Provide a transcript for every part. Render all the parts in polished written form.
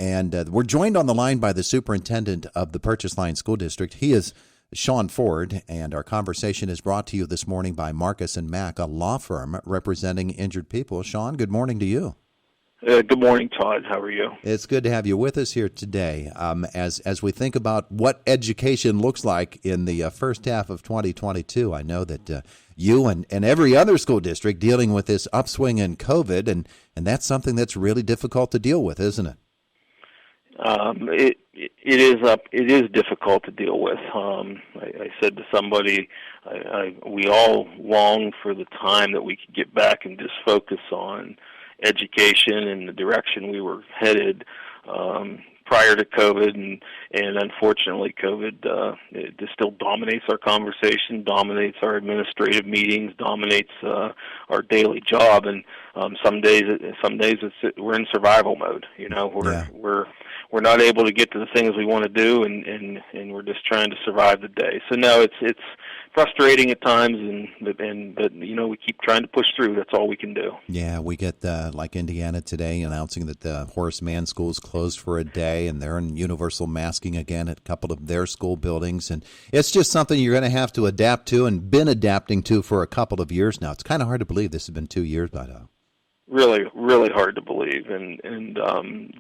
And we're joined on the line by the superintendent of the Purchase Line School District. He is Shawn Ford, and our conversation is brought to you this morning by Marcus & Mack, a law firm representing injured people. Shawn, good morning to you. Good morning, Todd. How are you? It's good to have you with us here today. As we think about what education looks like in the first half of 2022, I know that you and every other school district dealing with this upswing in COVID, and that's something that's really difficult to deal with, isn't it? It is difficult to deal with. I said to somebody, we all long for the time that we could get back and just focus on education and the direction we were headed prior to COVID, and unfortunately COVID it just still dominates our conversation, dominates our administrative meetings, dominates our daily job, and some days we're in survival mode. You know, we're not able to get to the things we want to do, and we're just trying to survive the day. So no, it's frustrating at times, but you know, we keep trying to push through. That's all we can do. Yeah, we get like Indiana today announcing that the Horace Mann School is closed for a day, and they're in universal masking again at a couple of their school buildings, and it's just something you're going to have to adapt to and been adapting to for a couple of years now. It's kind of hard to believe this has been 2 years by now. Really, really hard to believe, and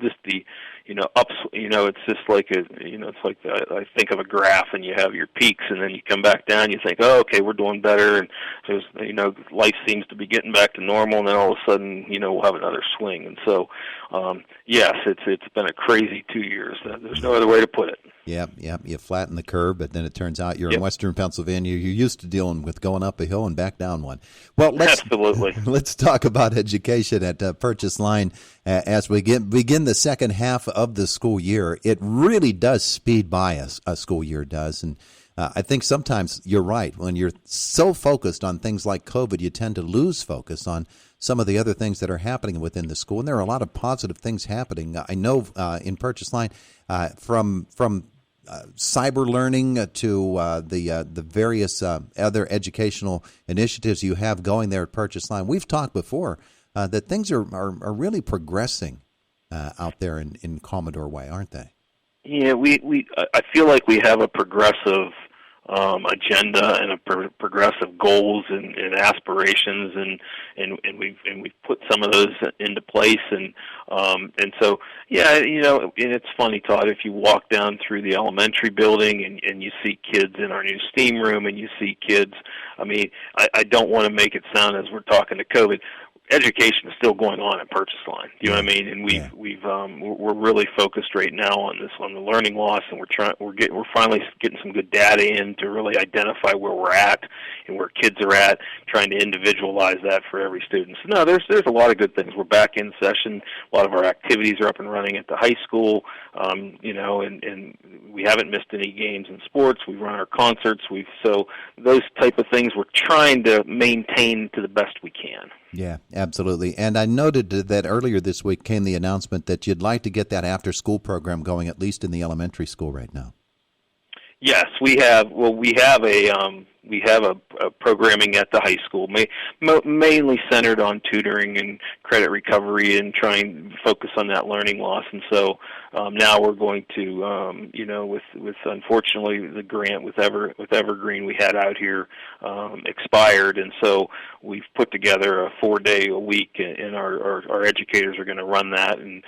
just the, you know, ups. You know, it's just like I think of a graph, and you have your peaks, and then you come back down. You think, oh, okay, we're doing better, and there's, you know, life seems to be getting back to normal, and then all of a sudden, you know, we'll have another swing. And so, yes, it's been a crazy 2 years. There's no other way to put it. Yeah, you flatten the curve, but then it turns out you're in Western Pennsylvania. You're used to dealing with going up a hill and back down one. Well, Absolutely. Let's talk about education at Purchase Line as we begin the second half of the school year. It really does speed by us, a school year does, and I think sometimes you're right. When you're so focused on things like COVID, you tend to lose focus on some of the other things that are happening within the school, and there are a lot of positive things happening. I know in Purchase Line, from cyber learning to the various other educational initiatives you have going there at Purchase Line. We've talked before that things are really progressing out there in Commodore Way, aren't they? Yeah, I feel like we have a progressive agenda and a progressive goals and aspirations, and we've put some of those into place, and so yeah, you know, and it's funny, Todd, if you walk down through the elementary building and you see kids in our new STEAM room, and you see kids, I mean, I don't want to make it sound as we're talking to COVID. Education is still going on at Purchase Line. Do you know what I mean? And we're really focused right now on the learning loss, and we're finally getting some good data in to really identify where we're at and where kids are at, trying to individualize that for every student. So no, there's a lot of good things. We're back in session. A lot of our activities are up and running at the high school. You know, and we haven't missed any games in sports. We run our concerts. So those type of things we're trying to maintain to the best we can. Yeah, absolutely. And I noted that earlier this week came the announcement that you'd like to get that after-school program going, at least in the elementary school right now. Yes, we have. Well, we have a programming at the high school, mainly centered on tutoring and credit recovery, and trying to focus on that learning loss. And so now we're going to, you know, with unfortunately the grant with Evergreen we had out here expired, and so we've put together a 4-day-a-week, and our educators are going to run that, and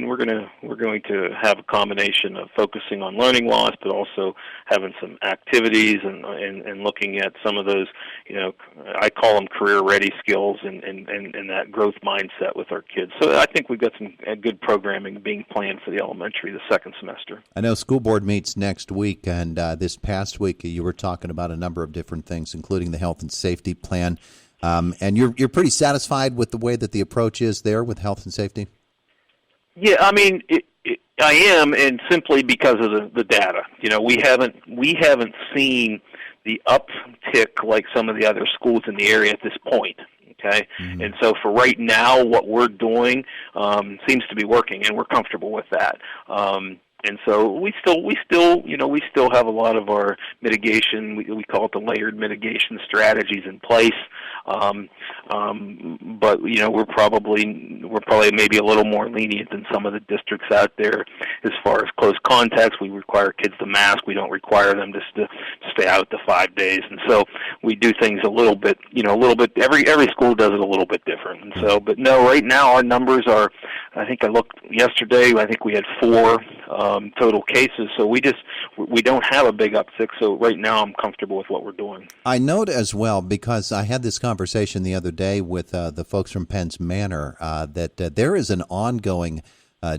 we're going to have a combination of focusing on learning loss, but also having some activities and looking at some of those, you know, I call them career-ready skills and that growth mindset with our kids. So I think we've got some good programming being planned for the elementary the second semester. I know school board meets next week, and this past week you were talking about a number of different things, including the health and safety plan. And you're pretty satisfied with the way that the approach is there with health and safety? Yeah, I mean, I am, and simply because of the data. You know, we haven't seen the uptick like some of the other schools in the area at this point. Okay, and so for right now, what we're doing seems to be working, and we're comfortable with that. And so we still have a lot of our mitigation. We call it the layered mitigation strategies in place. But we're probably maybe a little more lenient than some of the districts out there as far as close contacts. We require kids to mask. We don't require them to stay out the 5 days. And so we do things a little bit. Every school does it a little bit different. And so, but no, right now our numbers are. I think I looked yesterday. I think we had 4 total cases. So we don't have a big uptick. So right now I'm comfortable with what we're doing. I note as well, because I had this conversation the other day with the folks from Penn's Manor, that there is an ongoing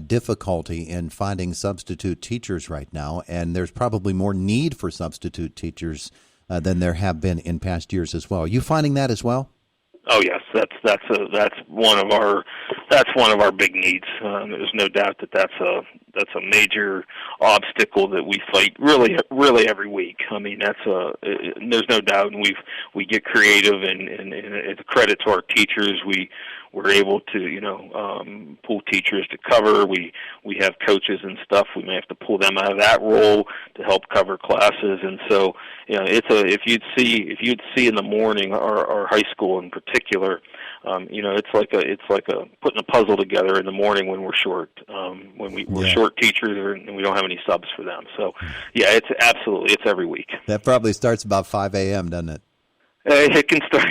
difficulty in finding substitute teachers right now, and there's probably more need for substitute teachers than there have been in past years as well. Are you finding that as well? Oh yes, that's one of our big needs. There's no doubt that's a major obstacle that we fight really every week. I mean there's no doubt, and we get creative, and it's a credit to our teachers. We're able to pull teachers to cover. We have coaches and stuff. We may have to pull them out of that role to help cover classes, and so if you'd see in the morning our high school in particular, it's like putting a puzzle together in the morning when we're short, we're short teachers and we don't have any subs for them. So yeah, it's every week. That probably starts about 5 a.m., doesn't it? It can start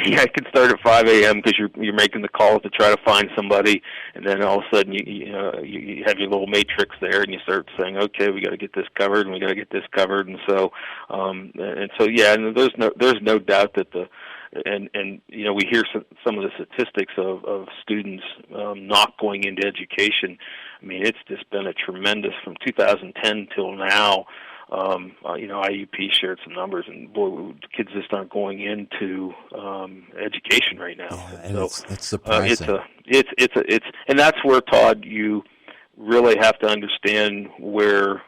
at 5 a.m. because you're making the calls to try to find somebody, and then all of a sudden you have your little matrix there, and you start saying, okay, we got to get this covered, and we got to get this covered, and so there's no doubt that we hear some of the statistics of students not going into education. I mean, it's just been a tremendous from 2010 till now. IUP shared some numbers, and boy, kids just aren't going into education right now. Yeah, and so it's surprising. And that's where, Todd, you really have to understand where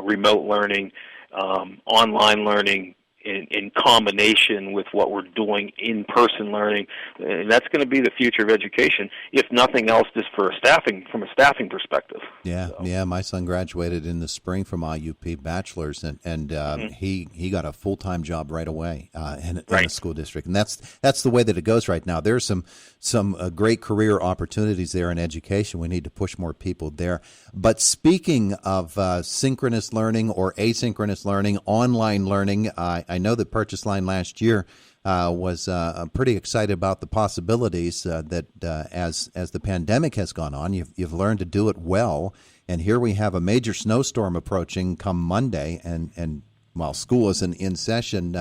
remote learning, online learning, in combination with what we're doing in-person learning, and that's going to be the future of education, if nothing else, just from a staffing perspective. Yeah, my son graduated in the spring from IUP bachelor's, and he got a full-time job right away in the school district, and that's the way that it goes right now. There's some great career opportunities there in education. We need to push more people there. But speaking of synchronous learning or asynchronous learning, online learning, I know that Purchase Line last year was pretty excited about the possibilities that as the pandemic has gone on, you've learned to do it well. And here we have a major snowstorm approaching come Monday, and while school isn't in session,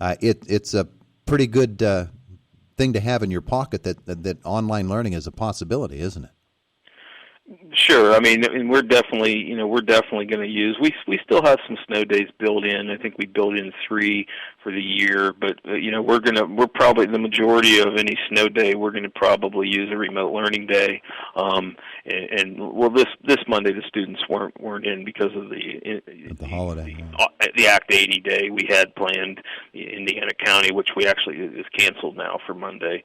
it's a pretty good thing to have in your pocket that online learning is a possibility, isn't it? Sure. I mean, we're definitely going to use. We still have some snow days built in. I think we built in 3 for the year, but we're probably the majority of any snow day. We're going to probably use a remote learning day. This Monday the students weren't in because of the holiday, the Act 80 day we had planned in Indiana County, which we actually is canceled now for Monday.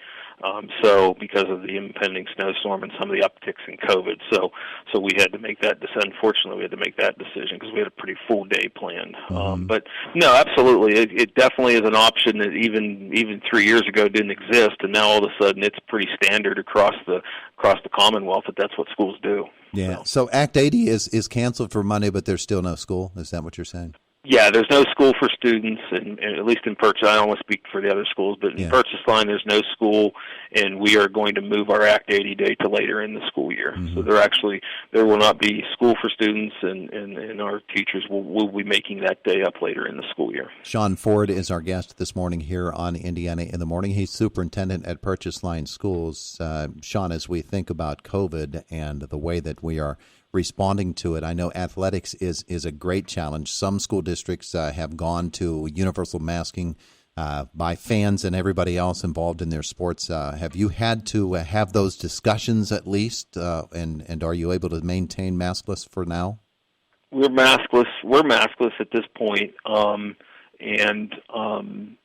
So because of the impending snowstorm and some of the upticks in COVID, so we had to make that decision. Unfortunately, we had to make that decision because we had a pretty full day planned. But no, absolutely, it definitely is an option that even 3 years ago didn't exist, and now all of a sudden it's pretty standard across the Commonwealth that that's what schools do. Yeah. So Act 80 is canceled for Monday, but there's still no school. Is that what you're saying? Yeah, there's no school for students, and at least in Purchase. I don't want to speak for the other schools, but in Purchase Line, there's no school, and we are going to move our Act 80 day to later in the school year. Mm-hmm. So there will not be school for students, and our teachers will be making that day up later in the school year. Shawn Ford is our guest this morning here on Indiana in the Morning. He's superintendent at Purchase Line Schools. Shawn, as we think about COVID and the way that we are responding to it, I know athletics is a great challenge. Some school districts have gone to universal masking by fans and everybody else involved in their sports. Have you had to have those discussions at least, and are you able to maintain maskless for now? We're maskless. We're maskless at this point. And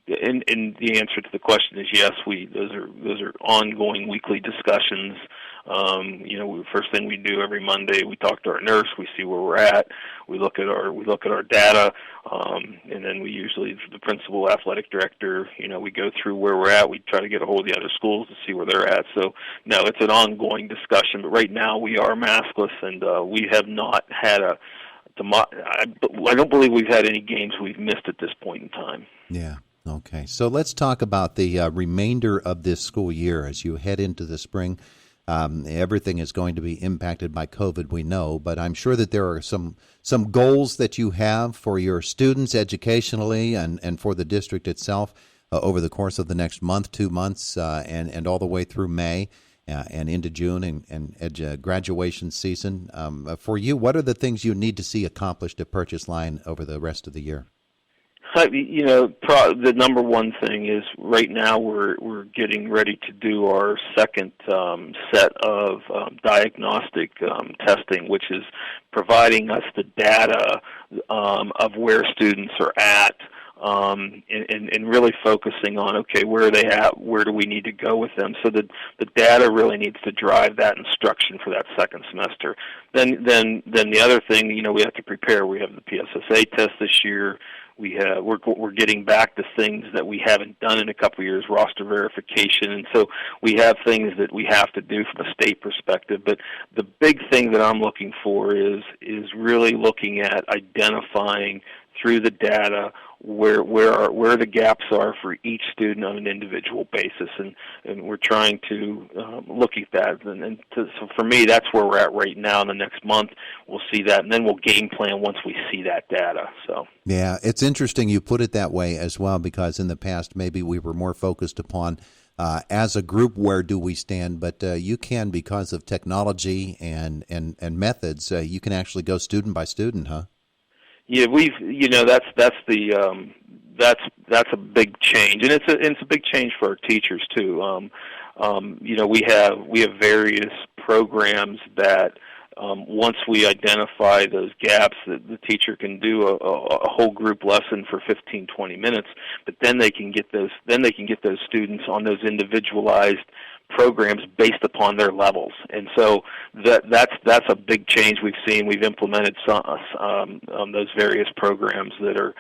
the answer to the question is yes. Those are ongoing weekly discussions First thing we do every Monday, we talk to our nurse, we see where we're at, we look at our data, and then we usually, the principal, athletic director, we go through where we're at. We try to get a hold of the other schools to see where they're at. So, no, it's an ongoing discussion. But right now we are maskless, and we have not had I don't believe we've had any games we've missed at this point in time. Yeah. Okay. So let's talk about the remainder of this school year as you head into the spring. Everything is going to be impacted by COVID, we know, but I'm sure that there are some goals that you have for your students educationally and for the district itself over the course of the next month, 2 months, and all the way through May and into June and graduation season. For you, what are the things you need to see accomplished at Purchase Line over the rest of the year? The number one thing is right now we're getting ready to do our second set of diagnostic testing, which is providing us the data of where students are at, and really focusing on, okay, where are they at, where do we need to go with them, so that the data really needs to drive that instruction for that second semester. Then the other thing, we have to prepare. We have the PSSA test this year. We're getting back to things that we haven't done in a couple of years, roster verification, and so we have things that we have to do from a state perspective. But the big thing that I'm looking for is really looking at identifying through the data where the gaps are for each student on an individual basis, and we're trying to look at that. So for me, that's where we're at right now. In the next month, we'll see that, and then we'll game plan once we see that data. So yeah, it's interesting you put it that way as well, because in the past maybe we were more focused upon as a group, where do we stand? But you can, because of technology and methods, you can actually go student by student, huh? Yeah, that's a big change, and it's a big change for our teachers too. We have various programs that once we identify those gaps, the teacher can do a whole group lesson for 15-20 minutes, but then they can get those students on those individualized programs based upon their levels, and so that's a big change we've seen. We've implemented those various programs that are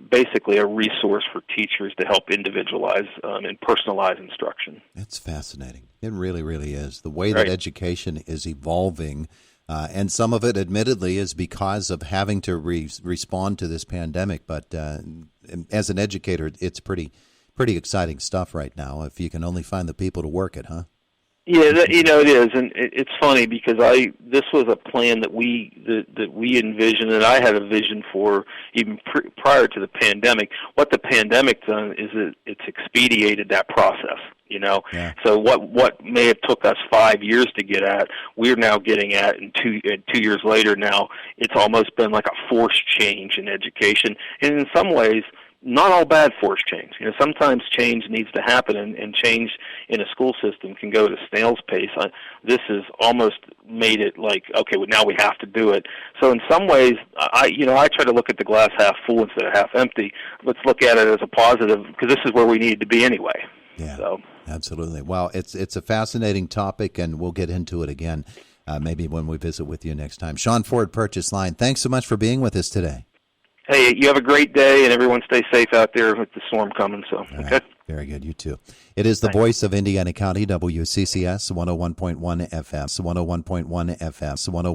basically a resource for teachers to help individualize and personalize instruction. It's fascinating. It really, really is. The way that education is evolving, and some of it, admittedly, is because of having to respond to this pandemic. But as an educator, it's pretty exciting stuff right now, if you can only find the people to work it, huh? Yeah, it is, and it's funny because this was a plan that we envisioned, and I had a vision for even prior to the pandemic. What the pandemic done is it's expedited that process. Yeah. So what may have took us 5 years to get at, we're now getting at, and 2 years later now, it's almost been like a forced change in education, and in some ways, not all bad forced change. Sometimes change needs to happen, and change in a school system can go at a snail's pace. This has almost made it like, okay, well, now we have to do it. So in some ways, I try to look at the glass half full instead of half empty. Let's look at it as a positive, because this is where we needed to be anyway. Yeah, so. Absolutely. Well, it's a fascinating topic, and we'll get into it again maybe when we visit with you next time. Shawn Ford, Purchase Line, thanks so much for being with us today. Hey, you have a great day, and everyone stay safe out there with the storm coming. So, okay. Right. Very good. You too. It is the voice of Indiana County, WCCS 101.1 FM, 101.1 FM,